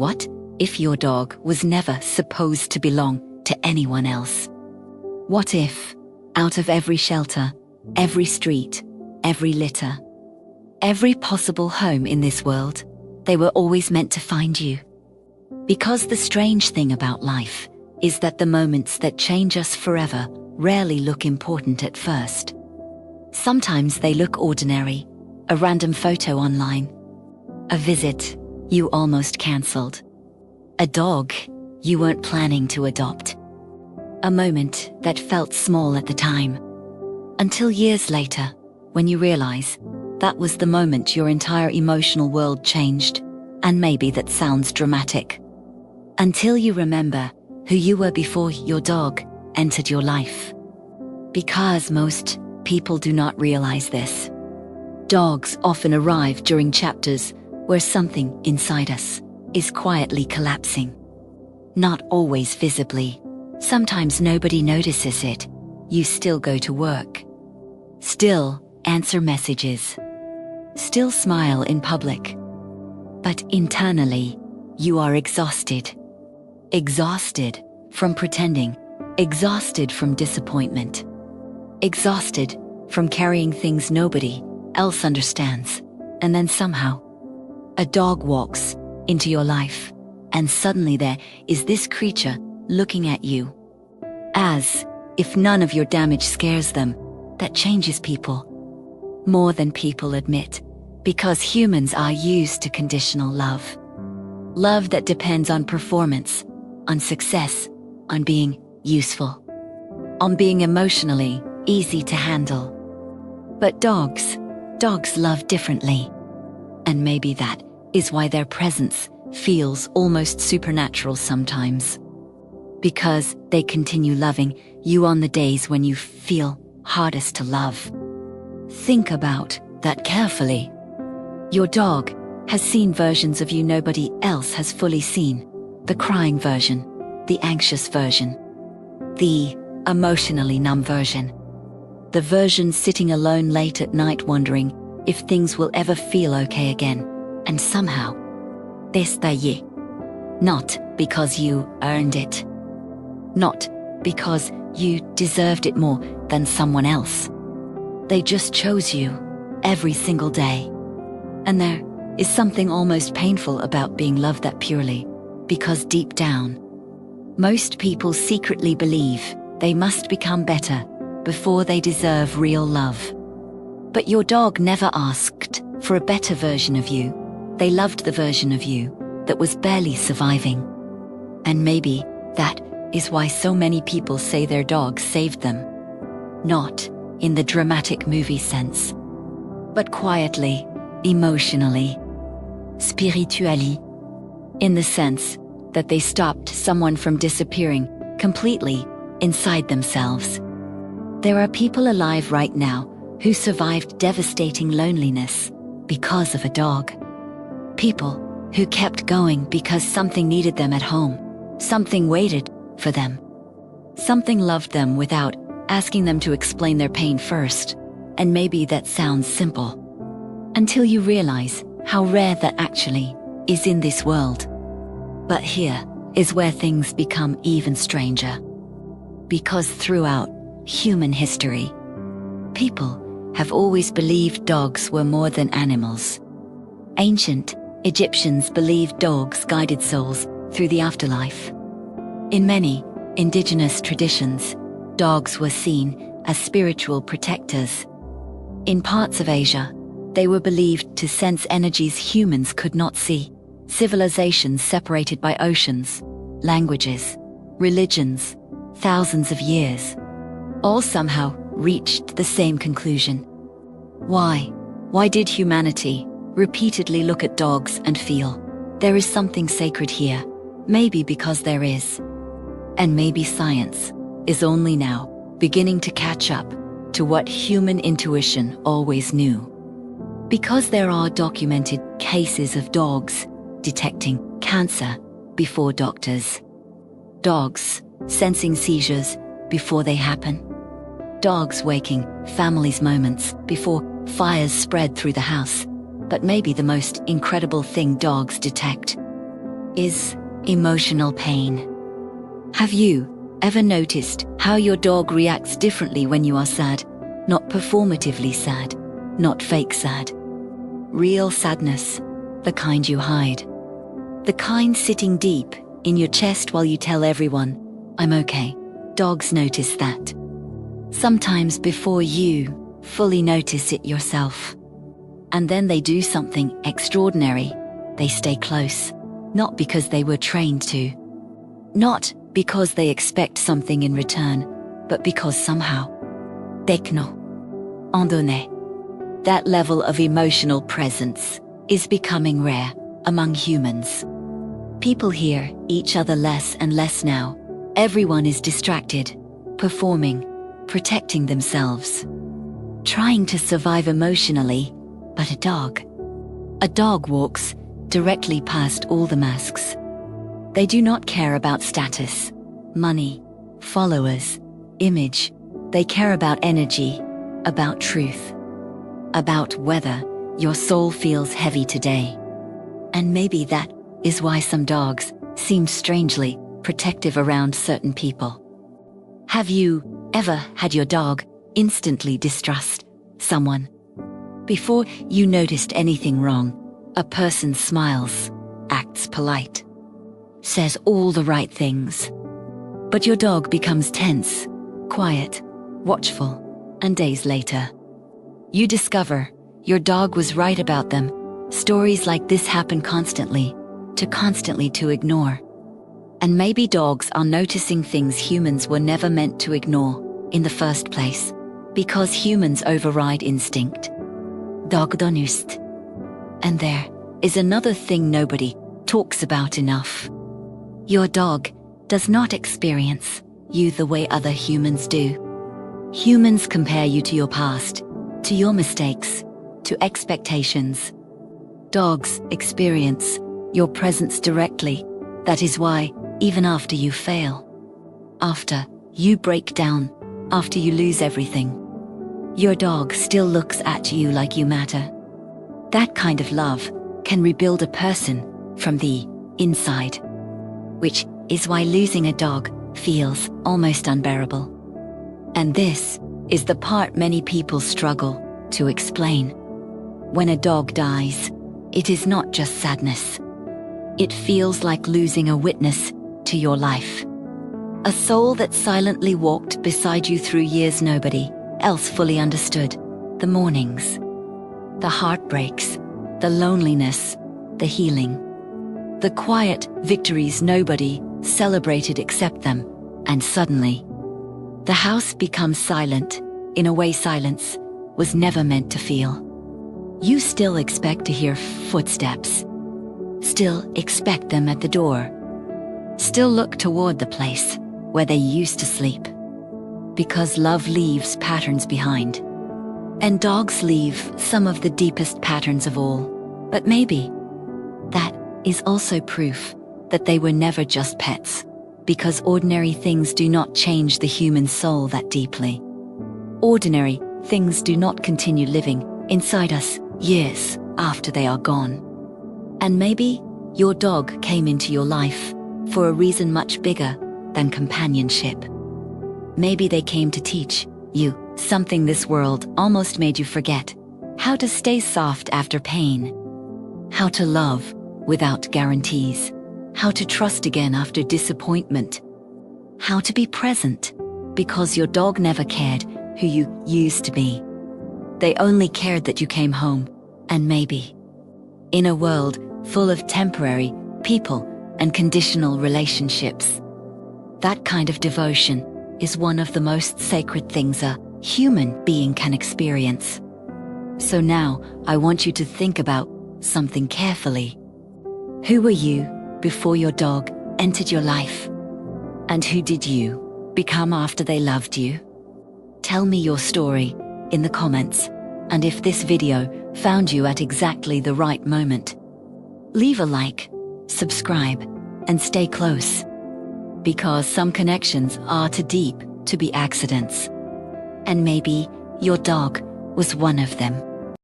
What if your dog was never supposed to belong to anyone else? What if, out of every shelter, every street, every litter, every possible home in this world, they were always meant to find you? Because the strange thing about life is that the moments that change us forever rarely look important at first. Sometimes they look ordinary, a random photo online, a visit you almost cancelled, a dog you weren't planning to adopt, a moment that felt small at the time, until years later, when you realize that was the moment your entire emotional world changed. And maybe that sounds dramatic. Until you remember who you were before your dog entered your life. Because most people do not realize this. Dogs often arrive during chapters where something inside us is quietly collapsing. Not always visibly. Sometimes nobody notices it. You still go to work. Still answer messages. Still smile in public. But internally, you are exhausted. Exhausted from pretending. Exhausted from disappointment. Exhausted from carrying things nobody else understands. And then somehow, a dog walks into your life, and suddenly there is this creature looking at you. As if none of your damage scares them. That changes people. More than people admit. Because humans are used to conditional love. Love that depends on performance, on success, on being useful, on being emotionally easy to handle. But dogs love differently. And maybe that is why their presence feels almost supernatural sometimes. Because they continue loving you on the days when you feel hardest to love. Think about that carefully. Your dog has seen versions of you nobody else has fully seen. The crying version, the anxious version, the emotionally numb version. The version sitting alone late at night wondering if things will ever feel okay again. And somehow, they stay. Not because you earned it. Not because you deserved it more than someone else. They just chose you every single day. And there is something almost painful about being loved that purely, because deep down, most people secretly believe they must become better before they deserve real love. But your dog never asked for a better version of you. They loved the version of you that was barely surviving. And maybe that is why so many people say their dog saved them. Not in the dramatic movie sense, but quietly, emotionally, spiritually, in the sense that they stopped someone from disappearing completely inside themselves. There are people alive right now who survived devastating loneliness because of a dog. People who kept going because something needed them at home, something waited for them, something loved them without asking them to explain their pain first. And maybe that sounds simple, until you realize how rare that actually is in this world. But here is where things become even stranger. Because throughout human history, people have always believed dogs were more than animals. Ancient Egyptians believed dogs guided souls through the afterlife. In many indigenous traditions, dogs were seen as spiritual protectors. In parts of Asia, they were believed to sense energies humans could not see. Civilizations separated by oceans, languages, religions, thousands of years, all somehow reached the same conclusion. Why? Why did humanity repeatedly look at dogs and feel, there is something sacred here? Maybe because there is. And maybe science is only now beginning to catch up to what human intuition always knew. Because there are documented cases of dogs detecting cancer before doctors. Dogs sensing seizures before they happen. Dogs waking families moments before fires spread through the house. But maybe the most incredible thing dogs detect is emotional pain. Have you ever noticed how your dog reacts differently when you are sad? Not performatively sad, not fake sad. Real sadness, the kind you hide. The kind sitting deep in your chest while you tell everyone, "I'm okay." Dogs notice that. Sometimes before you fully notice it yourself. And then they do something extraordinary. They stay close, not because they were trained to. Not because they expect something in return, but because somehow, techno, en donné. That level of emotional presence is becoming rare among humans. People hear each other less and less now. Everyone is distracted, performing, protecting themselves, trying to survive emotionally. But a dog walks directly past all the masks. They do not care about status, money, followers, image. They care about energy, about truth, about whether your soul feels heavy today. And maybe that is why some dogs seem strangely protective around certain people. Have you ever had your dog instantly distrust someone? Before you noticed anything wrong, a person smiles, acts polite, says all the right things. But your dog becomes tense, quiet, watchful, and days later, you discover your dog was right about them. Stories like this happen constantly to ignore. And maybe dogs are noticing things humans were never meant to ignore in the first place, because humans override instinct. Dogdonust. And there is another thing nobody talks about enough. Your dog does not experience you the way other humans do. Humans compare you to your past, to your mistakes, to expectations. Dogs experience your presence directly. That is why, even after you fail, after you break down, after you lose everything, your dog still looks at you like you matter. That kind of love can rebuild a person from the inside, which is why losing a dog feels almost unbearable. And this is the part many people struggle to explain. When a dog dies, it is not just sadness. It feels like losing a witness to your life. A soul that silently walked beside you through years nobody else fully understood. The mornings, the heartbreaks, the loneliness, the healing, the quiet victories nobody celebrated except them. And suddenly, the house becomes silent in a way silence was never meant to feel. You still expect to hear footsteps, still expect them at the door, still look toward the place where they used to sleep. Because love leaves patterns behind. And dogs leave some of the deepest patterns of all. But maybe that is also proof that they were never just pets. Because ordinary things do not change the human soul that deeply. Ordinary things do not continue living inside us years after they are gone. And maybe your dog came into your life for a reason much bigger than companionship. Maybe they came to teach you something this world almost made you forget. How to stay soft after pain. How to love without guarantees. How to trust again after disappointment. How to be present, because your dog never cared who you used to be. They only cared that you came home. And maybe, in a world full of temporary people and conditional relationships, that kind of devotion is one of the most sacred things a human being can experience. So now, I want you to think about something carefully. Who were you before your dog entered your life? And who did you become after they loved you? Tell me your story in the comments, and if this video found you at exactly the right moment, leave a like, subscribe, and stay close. Because some connections are too deep to be accidents. And maybe your dog was one of them.